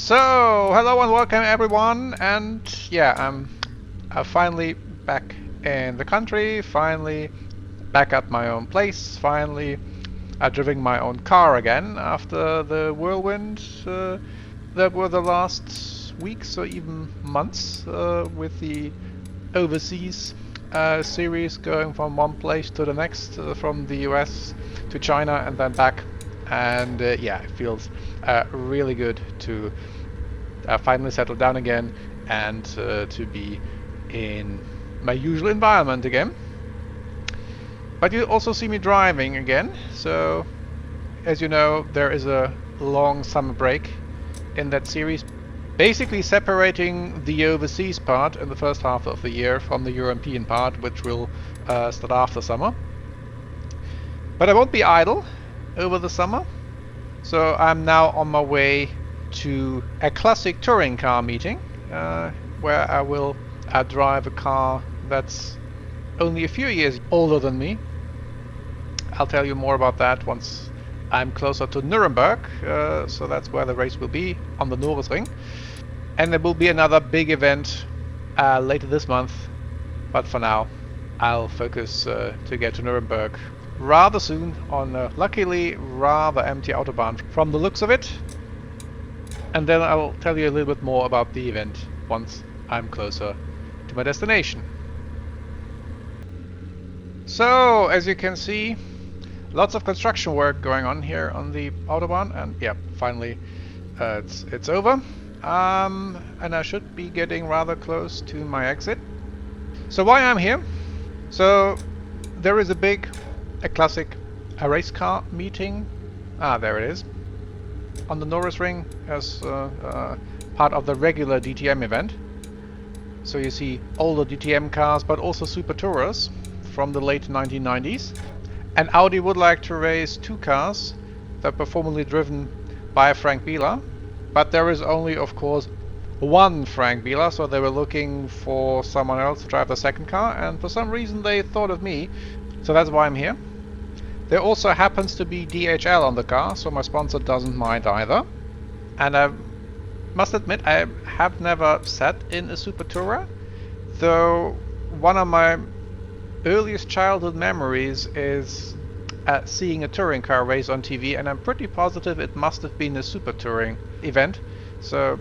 So, hello and welcome everyone, and yeah, I'm finally back in the country, finally back at my own place, finally driving my own car again after the whirlwind that were the last weeks or even months with the overseas series going from one place to the next, from the US to China and then back. And yeah, it feels really good to finally settle down again and to be in my usual environment again. But you also see me driving again, so as you know, there is a long summer break in that series, basically separating the overseas part in the first half of the year from the European part, which will start after summer. But I won't be idle over the summer, so I'm now on my way to a classic touring car meeting, where I will drive a car that's only a few years older than me. I'll tell you more about that once I'm closer to Nuremberg, so that's where the race will be, on the Norisring. And there will be another big event later this month, but for now I'll focus to get to Nuremberg rather soon on a luckily rather empty autobahn from the looks of it. And then I'll tell you a little bit more about the event once I'm closer to my destination. So, as you can see, lots of construction work going on here on the Autobahn, and yeah, finally it's over. And I should be getting rather close to my exit. So why I'm here? So there is a classic race car meeting. There it is. On the Norisring as part of the regular DTM event. So you see older DTM cars, but also Super Tourers from the late 1990s. And Audi would like to race two cars that were formerly driven by Frank Biela, but there is only, of course, one Frank Biela, so they were looking for someone else to drive the second car, and for some reason they thought of me, so that's why I'm here. There also happens to be DHL on the car, so my sponsor doesn't mind either. And I must admit, I have never sat in a Super Tourer, though one of my earliest childhood memories is seeing a touring car race on TV, and I'm pretty positive it must have been a super touring event. So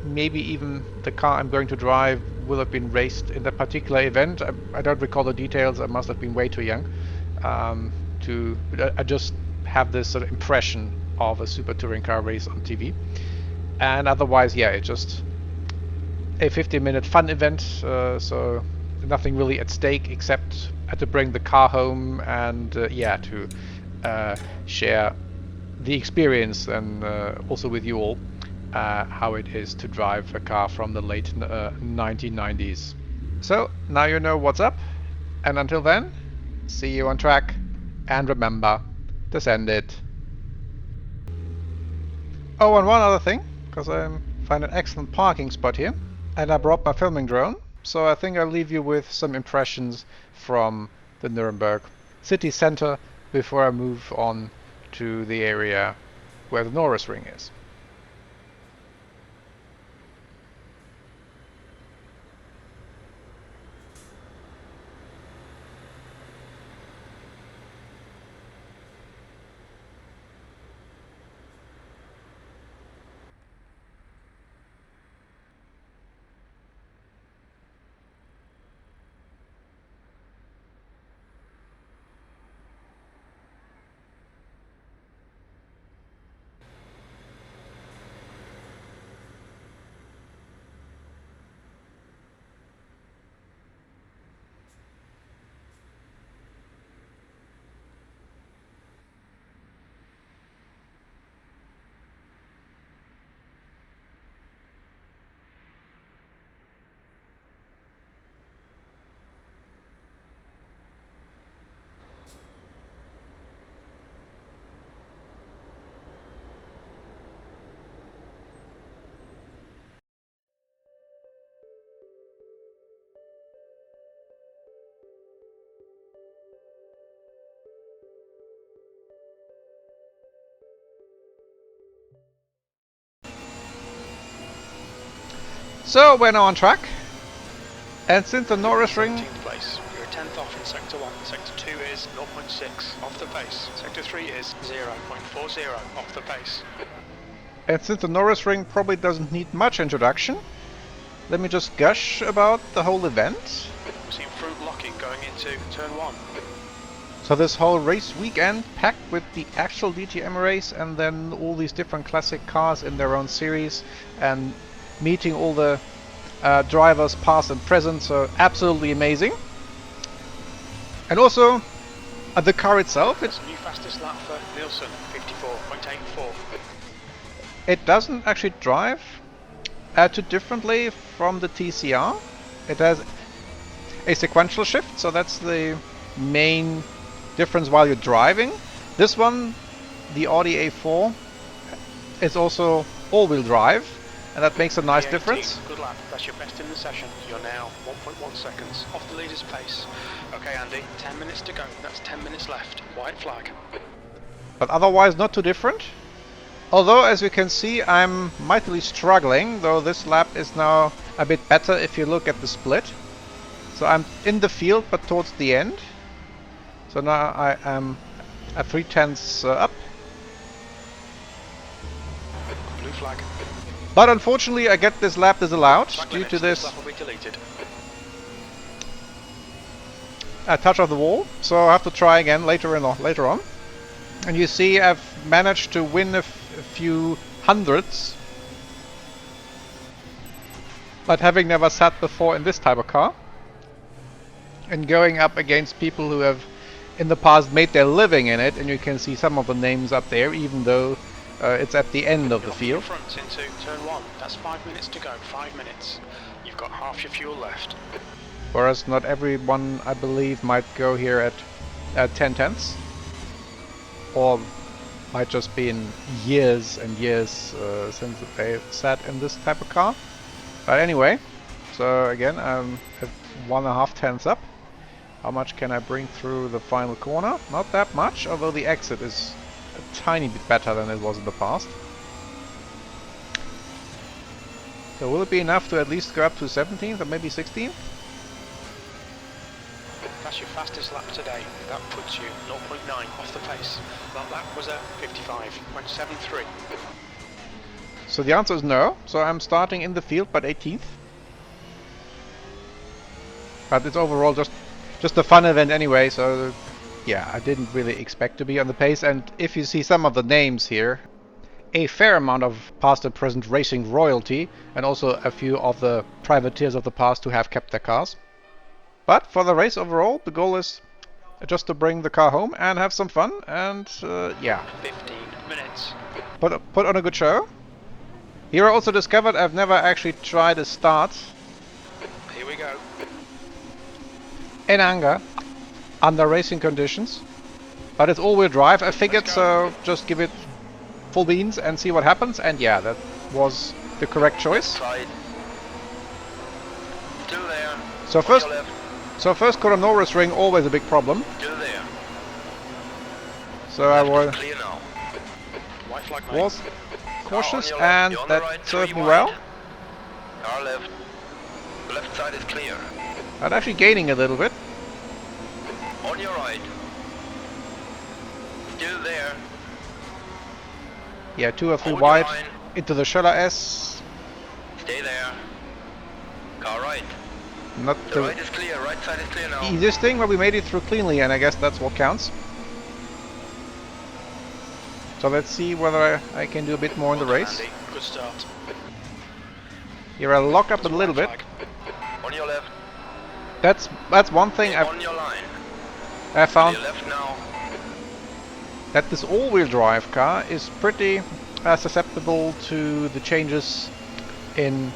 maybe even the car I'm going to drive will have been raced in that particular event. I don't recall the details. I must have been way too young to. I just have this sort of impression of a super touring car race on TV. And otherwise, yeah, it's just a 15-minute fun event. So nothing really at stake except to bring the car home and yeah, to share the experience and also with you all how it is to drive a car from the late 1990s. So now you know what's up, and until then, see you on track, and remember to send it. Oh, and one other thing, because I find an excellent parking spot here, and I brought my filming drone, so I think I'll leave you with some impressions from the Nuremberg city center before I move on to the area where the Norisring is. So we're now on track, and since the Norisring... 17th place. You're a 10th off in Sector 1. Sector 2 is 0.6 off the pace. Sector 3 is 0.40 off the pace. And since the Norisring probably doesn't need much introduction, let me just gush about the whole event. We've seen front locking going into turn 1. So this whole race weekend packed with the actual DTM race and then all these different classic cars in their own series and meeting all the drivers past and present, so absolutely amazing. And also the car itself, it's new fastest lap for Nielsen, 54.84. It doesn't actually drive too differently from the TCR. It has a sequential shift, so that's the main difference while you're driving. This one, the Audi A4, is also all-wheel drive, and that makes a nice difference. Good lap, that's your best in the session. You're now 1.1 seconds off the leader's pace. Okay Andy, 10 minutes to go, that's 10 minutes left. White flag. But otherwise not too different. Although, as you can see, I'm mightily struggling, though this lap is now a bit better if you look at the split. So I'm in the field, but towards the end. So now I am at 3/10 up. Blue flag. But unfortunately, I get this lap disallowed due to this touch of the wall. So I have to try again later on. And you see, I've managed to win a few hundreds, but having never sat before in this type of car and going up against people who have in the past made their living in it, and you can see some of the names up there, even though it's at the end of the field. Front into turn 1. That's 5 minutes to go. 5 minutes. You've got half your fuel left. Whereas not everyone, I believe, might go here at 10/10, or might just be in years and years since they sat in this type of car. But anyway, so again, I'm at 1.5 tenths up. How much can I bring through the final corner? Not that much, although the exit is a tiny bit better than it was in the past. So will it be enough to at least go up to 17th or maybe 16th? That's your fastest lap today. That puts you 0.9 off the pace. That lap was a 55.73. So the answer is no. So I'm starting in the field but 18th. But it's overall just a fun event anyway, so yeah, I didn't really expect to be on the pace. And if you see some of the names here, a fair amount of past and present racing royalty, and also a few of the privateers of the past who have kept their cars. But for the race overall, the goal is just to bring the car home and have some fun, and yeah. 15 minutes. Put on a good show. Here I also discovered I've never actually tried a start. Here we go. In anger, under racing conditions. But it's all-wheel drive, I figured, so just give it full beans and see what happens. And yeah, that was the correct choice. Side. Still there. So first corner Norisring, always a big problem. Still there. So I was Was cautious, and that served me well. Car left. Left side is clear. I'm actually gaining a little bit. On your right. Still there. Yeah, 2 or 3 Hold wide your line. into the Schiller S. Stay there. Car right. Not The the right is clear. Right side is clear now. easiest thing, but we made it through cleanly, and I guess that's what counts. So let's see whether I can do a bit more in the Well done, race. Andy. Good start. Here I lock up a little bit. On your left. That's one thing On your line. I To found, your left now. that this all-wheel drive car is pretty susceptible to the changes in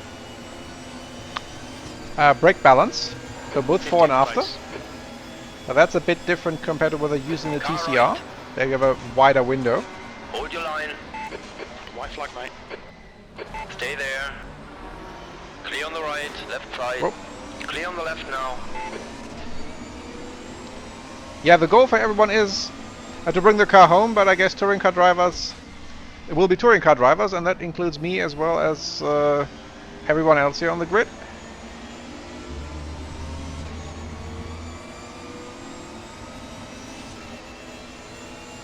brake balance, so both before and after. So that's a bit different compared to what I use in the Car TCR. right. They have a wider window. Hold your line. White flag, mate. Stay there. Clear on the right, left side. Whoa. Clear on the left now. Yeah, the goal for everyone is to bring the car home, but I guess touring car drivers, it will be touring car drivers, and that includes me as well as everyone else here on the grid.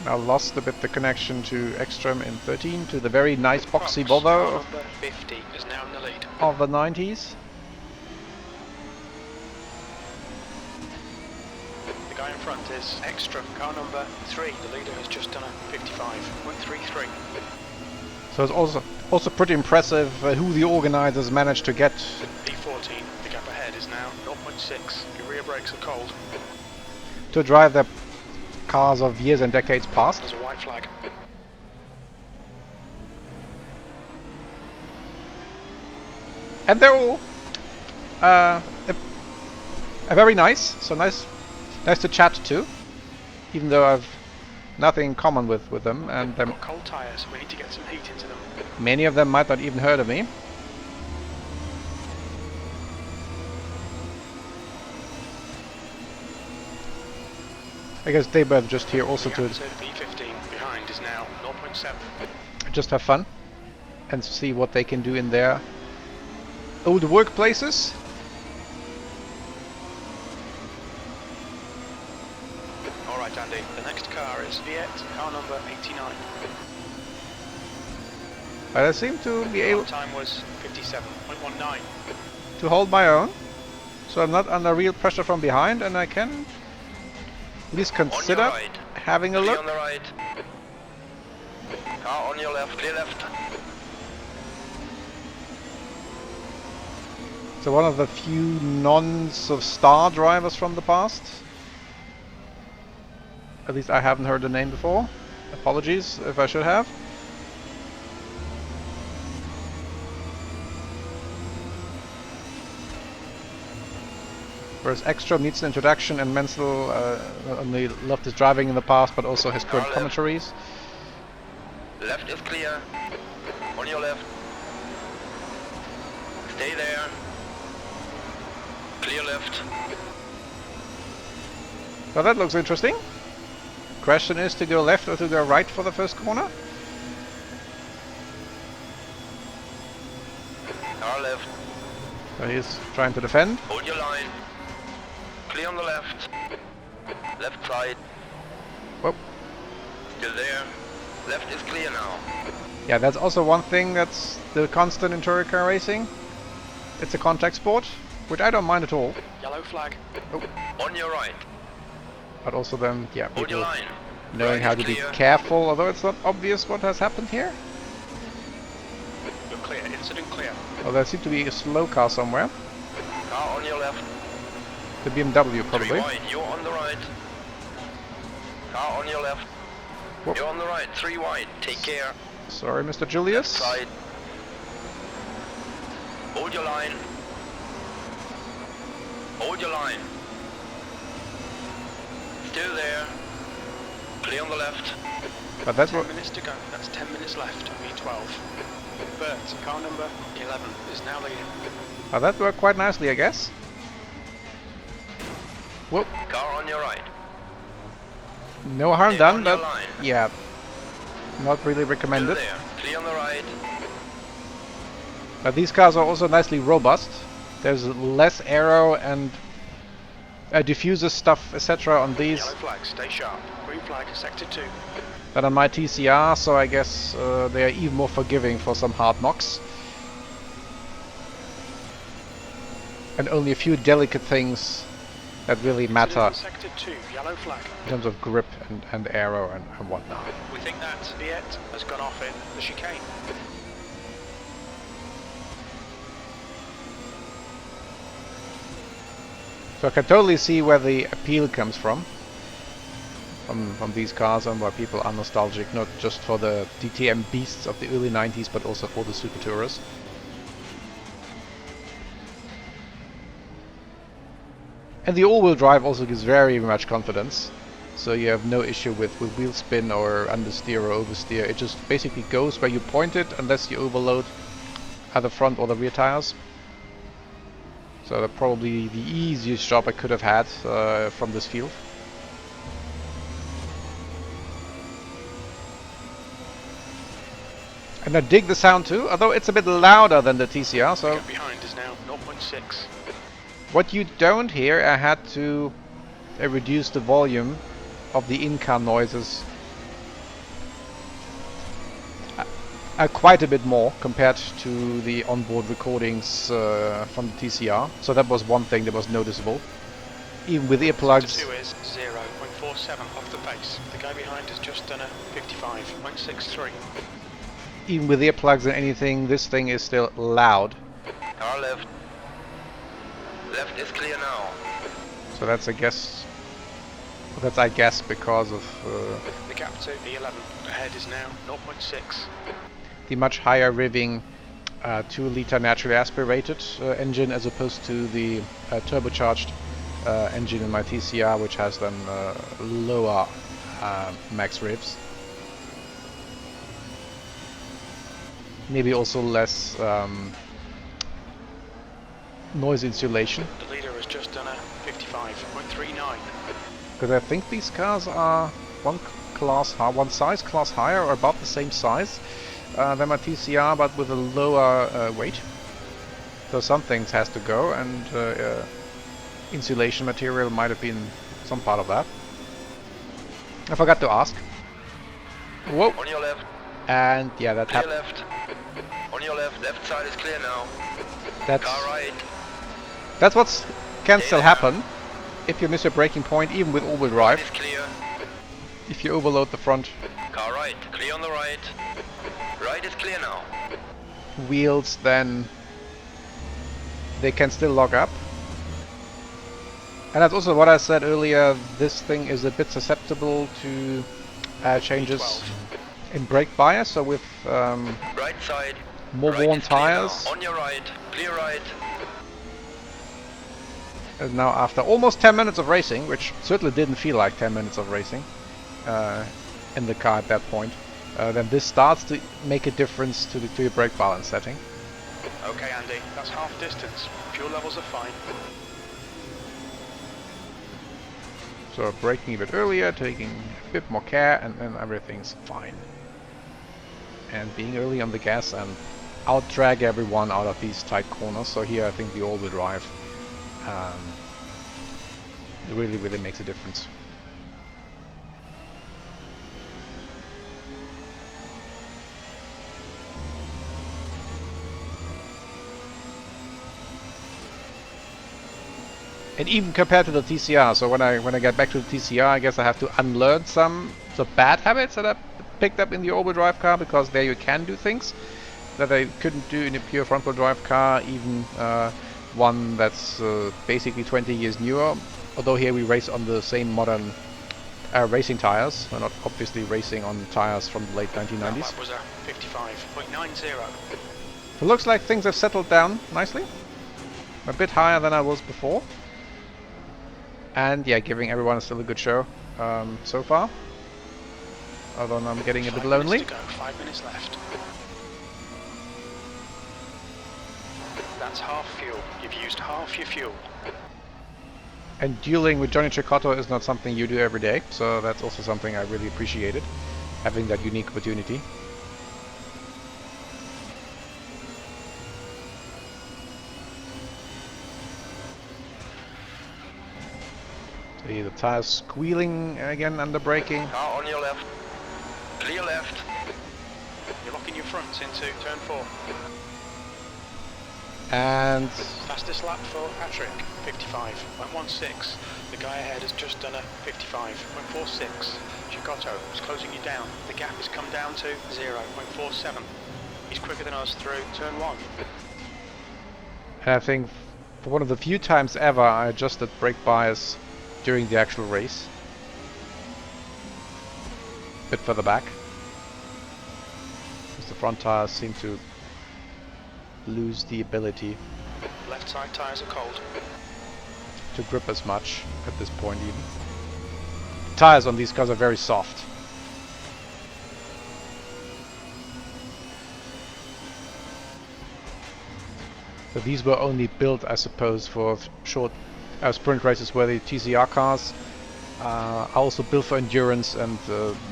Now lost a bit the connection to Ekstrom in 13 to the very nice boxy Volvo Car number 50 is now in the lead. of the 90s. The guy in front is Extra, car number 3. The leader has just done a 55.33. So it's also pretty impressive who the organizers managed to get. P14, the gap ahead is now 0.6. Your rear brakes are cold. To drive their cars of years and decades past. There's a white flag. And they're all very nice. So nice to chat to, even though I've nothing in common with them, and They've got cold tyres. We need to get some heat into them. many of them might not even heard of me. I guess they were just here also to P15 behind is now 0.7. just have fun and see what they can do in their old workplaces. Alright Andy, the next car is Viet, car number 89. But I seem to be able Time was 57.19. to hold my own, so I'm not under real pressure from behind, and I can at least consider right. having a Clear look. on the right. Car on your left, clear left. So one of the few non-star drivers from the past. At least I haven't heard the name before. Apologies if I should have. Whereas Ekstrom needs an introduction, and Menzel not only loved his driving in the past, but also his current commentaries. Left is clear. On your left. Stay there. Clear left. So that looks interesting. Question is to go left or to go right for the first corner. Car left. So he's trying to defend. Hold your line. Clear on the left. Left side. Whoop. Still there. Left is clear now. Yeah, that's also one thing that's the constant in touring car racing. It's a contact sport, which I don't mind at all. Yellow flag. On your right. But also then, yeah, Hold your people line. knowing Right how is to be clear. careful, although it's not obvious what has happened here. You're clear, incident clear. Well, there seemed to be a slow car somewhere. Car on your left. The BMW 3 probably. wide. You're on the right. Car on your left. Whoop. You're on the right. 3 wide. Take care. Sorry, Mr. Julius. Side. Hold your line. Hold your line. Still there. Clear on the left. But that's 10 what. minutes to go. That's 10 minutes left. V12. Bert, car number 11 is now leading. Well, that worked quite nicely, I guess. Whoop. Car on your right. No harm Stay done, on your but line. yeah, not really Still recommended. there. Clear on the right. But these cars are also nicely robust. There's less aero and diffuser stuff, etc. on these Yellow flag, stay sharp. Green flag, sector 2. than on my TCR, so I guess they are even more forgiving for some hard knocks. And only a few delicate things that really matter Sector 2, yellow flag. in terms of grip and aero and whatnot. We think that Viet has gone off in the chicane. So I can totally see where the appeal comes from these cars, and why people are nostalgic, not just for the DTM beasts of the early 90s, but also for the Super Tourers. And the all-wheel drive also gives very much confidence, so you have no issue with wheel spin or understeer or oversteer. It just basically goes where you point it, unless you overload either front or the rear tires. So that's probably the easiest job I could have had from this field. And I dig the sound too, although it's a bit louder than the TCR, The so gap behind is now 0.6. what you don't hear, I had to reduce the volume of the in-car noises quite a bit more compared to the onboard recordings from the TCR. So that was one thing that was noticeable. Even with earplugs. Sector 2 is 0.47 off the pace. The guy behind has just done a 55.63. Even with earplugs and anything, this thing is still loud. Car left. Left is clear now. So that's, I guess, because of The gap to E11 ahead is now 0.6. the much higher revving 2-liter naturally aspirated engine as opposed to the turbocharged engine in my TCR, which has then lower max revs. Maybe also less noise insulation. The leader has just done a 55.39. Because I think these cars are one size class higher or about the same size than my TCR, but with a lower weight. So some things has to go, and insulation material might have been some part of that. I forgot to ask. Whoa! On your left. And yeah, that Clear happened. left. On your left. Left side is clear now. That's Car right. that's what can still happen if you miss your braking point, even with all-wheel Right drive. is clear. If you overload the front Car right. Clear on the right. Right is clear now. wheels, then they can still lock up. And that's also what I said earlier, this thing is a bit susceptible to changes in brake bias, so with Right side. more Right worn is clear now. tires. On your right. Clear right. And now after almost 10 minutes of racing, which certainly didn't feel like 10 minutes of racing in the car at that point, then this starts to make a difference to your brake balance setting. Okay, Andy, that's half distance. Fuel levels are fine. So braking a bit earlier, taking a bit more care, and then everything's fine. And being early on the gas and out-drag everyone out of these tight corners. So here I think the all-wheel drive really makes a difference. And even compared to the TCR, so when I get back to the TCR, I guess I have to unlearn some the bad habits that I picked up in the all-wheel drive car, because there you can do things that I couldn't do in a pure front-wheel drive car, even one that's basically 20 years newer. Although here we race on the same modern racing tires. We're not obviously racing on tires from the late 1990s. That was a 55.90. It looks like things have settled down nicely. A bit higher than I was before. And yeah, giving everyone still a good show so far. Although I'm getting a bit lonely. 5 minutes left. That's half fuel. You've used half your fuel. And dueling with Johnny Cecotto is not something you do every day, so that's also something I really appreciated, having that unique opportunity. See the tires squealing again under braking. Car on your left. Clear left. You're locking your fronts into turn 4. And Fastest lap for Patrick, 55.16. The guy ahead has just done a 55.46. Cecotto is closing you down. The gap has come down to 0.47. He's quicker than us through turn 1. And I think for one of the few times ever I adjusted brake bias during the actual race. A bit further back. Because the front tires seem to lose the ability Left side tyres are cold. to grip as much at this point even. Tires on these cars are very soft. So these were only built, I suppose, for short sprint races where the TCR cars are also built for endurance, and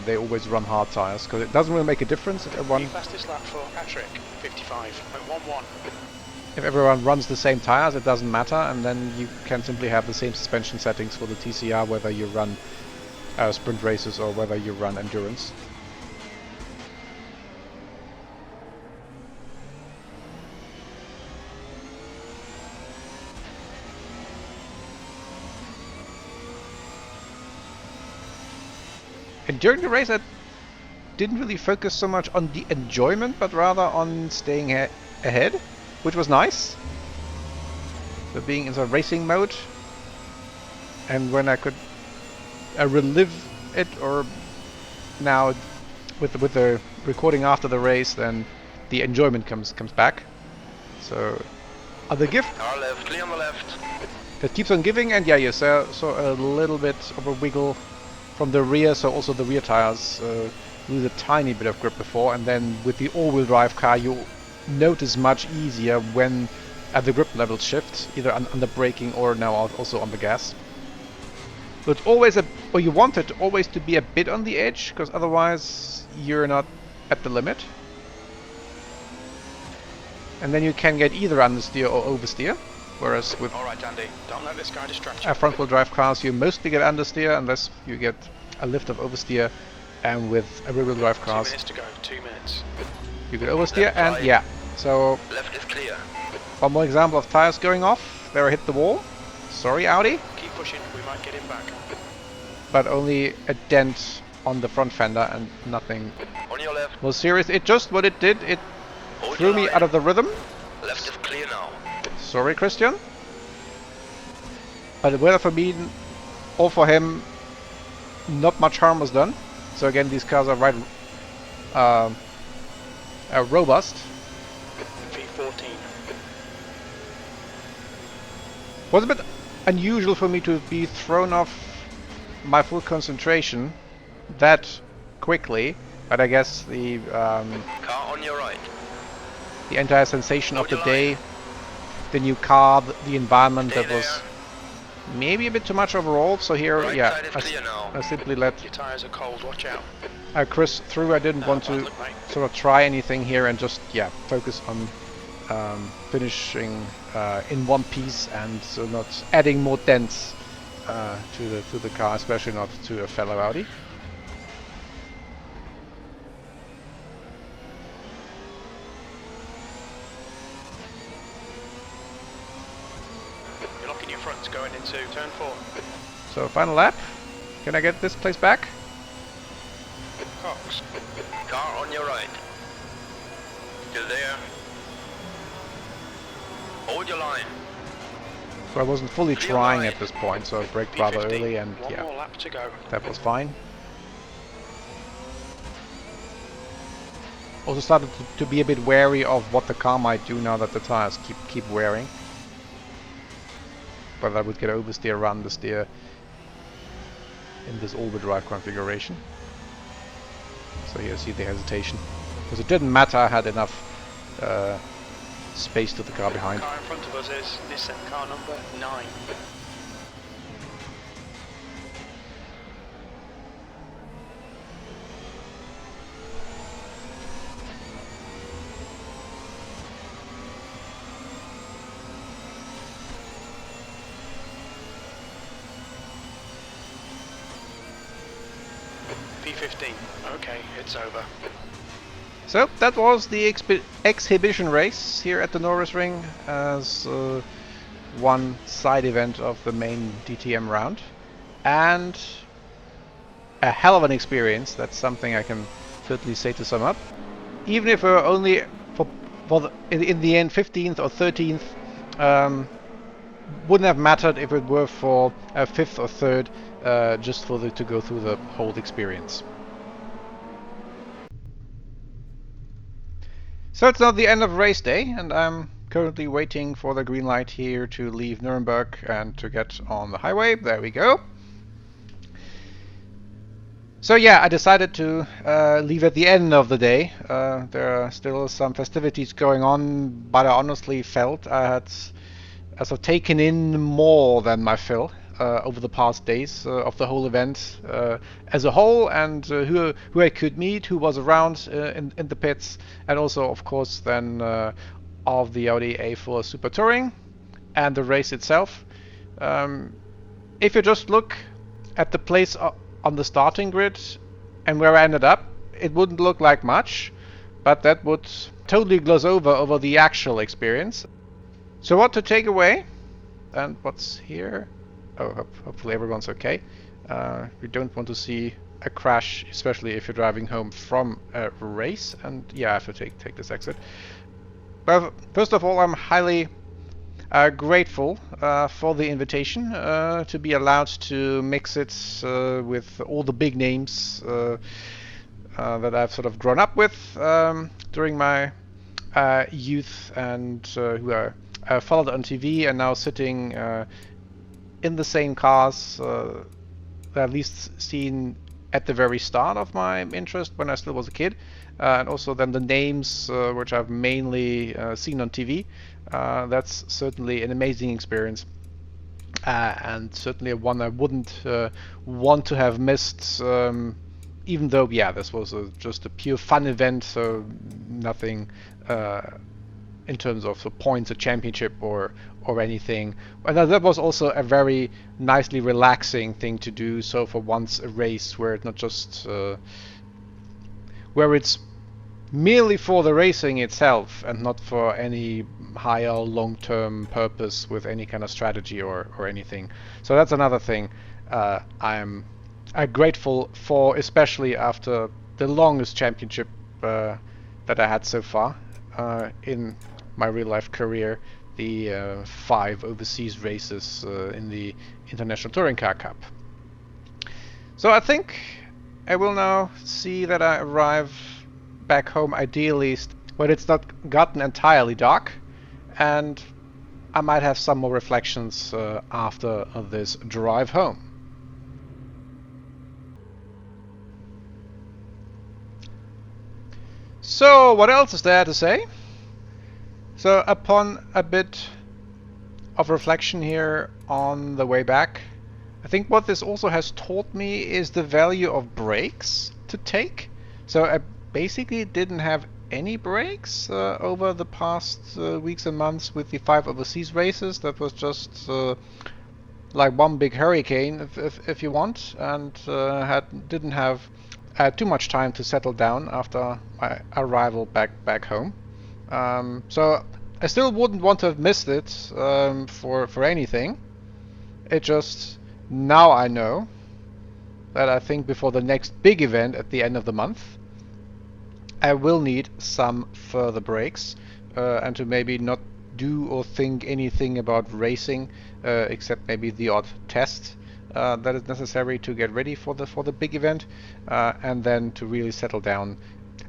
they always run hard tires because it doesn't really make a difference if The everyone fastest lap for Patrick, 55.11. runs the same tires. It doesn't matter, and then you can simply have the same suspension settings for the TCR whether you run sprint races or whether you run endurance. And during the race I didn't really focus so much on the enjoyment, but rather on staying ahead, which was nice. So being in the racing mode, and when I could relive it, or now with the recording after the race, then the enjoyment comes back. So other gift Car left, clear on the left. that keeps on giving, and yeah, you saw a little bit of a wiggle from the rear, so also the rear tires lose a tiny bit of grip before, and then with the all-wheel drive car you notice much easier when the grip levels shift, either under braking or now also on the gas. So it's always or you want it always to be a bit on the edge, because otherwise you're not at the limit. And then you can get either understeer or oversteer. Whereas with Alright Andy, don't let this guy distract you. front-wheel drive cars you mostly get understeer unless you get a lift of oversteer, and with rear-wheel drive 2 cars minutes to go, 2 minutes. you get oversteer, Left, and right. yeah. So Left is clear. one more example of tires going off. There I hit the wall. Sorry Audi, Keep pushing, we might get him back. but only a dent on the front fender and nothing On your left. more serious. It just what it did, it Hold threw your me line. out of the rhythm. Left is clear now. Sorry, Christian. But whether for me or for him, not much harm was done. So again, these cars are right robust. V14. Was a bit unusual for me to be thrown off my full concentration that quickly, but I guess the Car on your right. entire sensation of Hold the your day, the new car, the environment, Stay that was there. maybe a bit too much overall. So here, Right yeah, side is clear now. I simply let Your tyres are cold, watch out. Chris through. I didn't want bad to luck, mate. sort of try anything here, and just focus on finishing in one piece, and so not adding more dents to the car, especially not to a fellow Audi. You're locking your fronts going into turn 4. So final lap. Can I get this place back? Cox. Car on your right. Still there. Hold your line. So I wasn't fully Clear trying line. at this point, so I braked rather V15. early, and One yeah, more lap to go. that was fine. Also started to be a bit wary of what the car might do now that the tires keep wearing. Whether I would get oversteer, understeer in this all-wheel drive configuration. So here you see the hesitation. Because it didn't matter, I had enough space to the car behind. Car in front of us is Nissan car number 9. P15. Okay, it's over. So that was the exhibition race here at the Norisring as one side event of the main DTM round, and a hell of an experience. That's something I can certainly say to sum up. Even if we're only in the end 15th or 13th, wouldn't have mattered if it were for a 5th or 3rd, just for to go through the whole experience. So it's now the end of race day, and I'm currently waiting for the green light here to leave Nuremberg and to get on the highway. There we go. So yeah, I decided to leave at the end of the day. There are still some festivities going on, but I honestly felt I had taken in more than my fill over the past days of the whole event as a whole, and who I could meet, who was around in the pits, and also of course then of the Audi A4 Super Touring and the race itself. If you just look at the place on the starting grid and where I ended up, it wouldn't look like much, but that would totally gloss over the actual experience. So what to take away and what's here? Oh, hopefully everyone's okay. We don't want to see a crash, especially if you're driving home from a race. And yeah, I have to take this exit. Well, first of all, I'm highly grateful for the invitation to be allowed to mix it with all the big names that I've sort of grown up with during my youth, and who I followed on TV, and now sitting in the same cars that at least seen at the very start of my interest when I still was a kid, and also then the names which I've mainly seen on TV. That's certainly an amazing experience, and certainly one I wouldn't want to have missed, even though, yeah, this was just a pure fun event, so nothing in terms of points, a championship or anything. And that was also a very nicely relaxing thing to do. So for once, a race where it's not just where it's merely for the racing itself and not for any higher long-term purpose with any kind of strategy or anything. So that's another thing I'm grateful for, especially after the longest championship that I had so far in my real-life career, the 5 overseas races in the International Touring Car Cup. So I think I will now see that I arrive back home ideally when it's not gotten entirely dark, and I might have some more reflections after this drive home. So what else is there to say? So upon a bit of reflection here on the way back, I think what this also has taught me is the value of breaks to take. So I basically didn't have any breaks over the past weeks and months with the 5 overseas races. That was just like one big hurricane, if you want, and didn't have too much time to settle down after my arrival back home. So I still wouldn't want to have missed it for anything. It just, now I know that I think before the next big event at the end of the month, I will need some further breaks and to maybe not do or think anything about racing except maybe the odd test that is necessary to get ready for the big event, and then to really settle down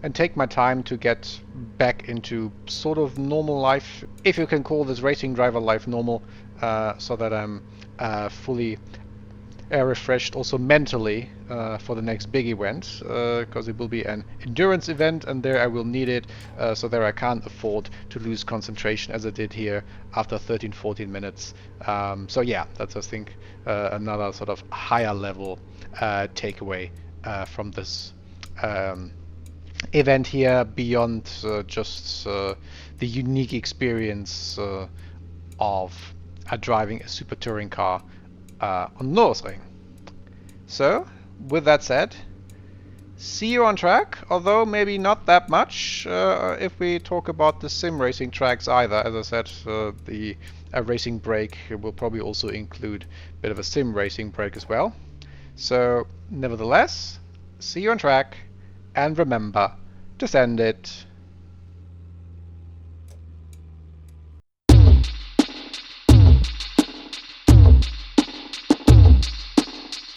and take my time to get back into sort of normal life, if you can call this racing driver life normal, so that I'm fully refreshed also mentally for the next big event, because it will be an endurance event, and there I will need it, so there I can't afford to lose concentration as I did here after 13-14 minutes. So yeah, that's, I think, another sort of higher level takeaway from this event here, beyond just the unique experience of driving a super touring car on Norisring. So, with that said, see you on track, although maybe not that much if we talk about the sim racing tracks either. As I said, the racing break will probably also include a bit of a sim racing break as well. So, nevertheless, see you on track, and remember to send it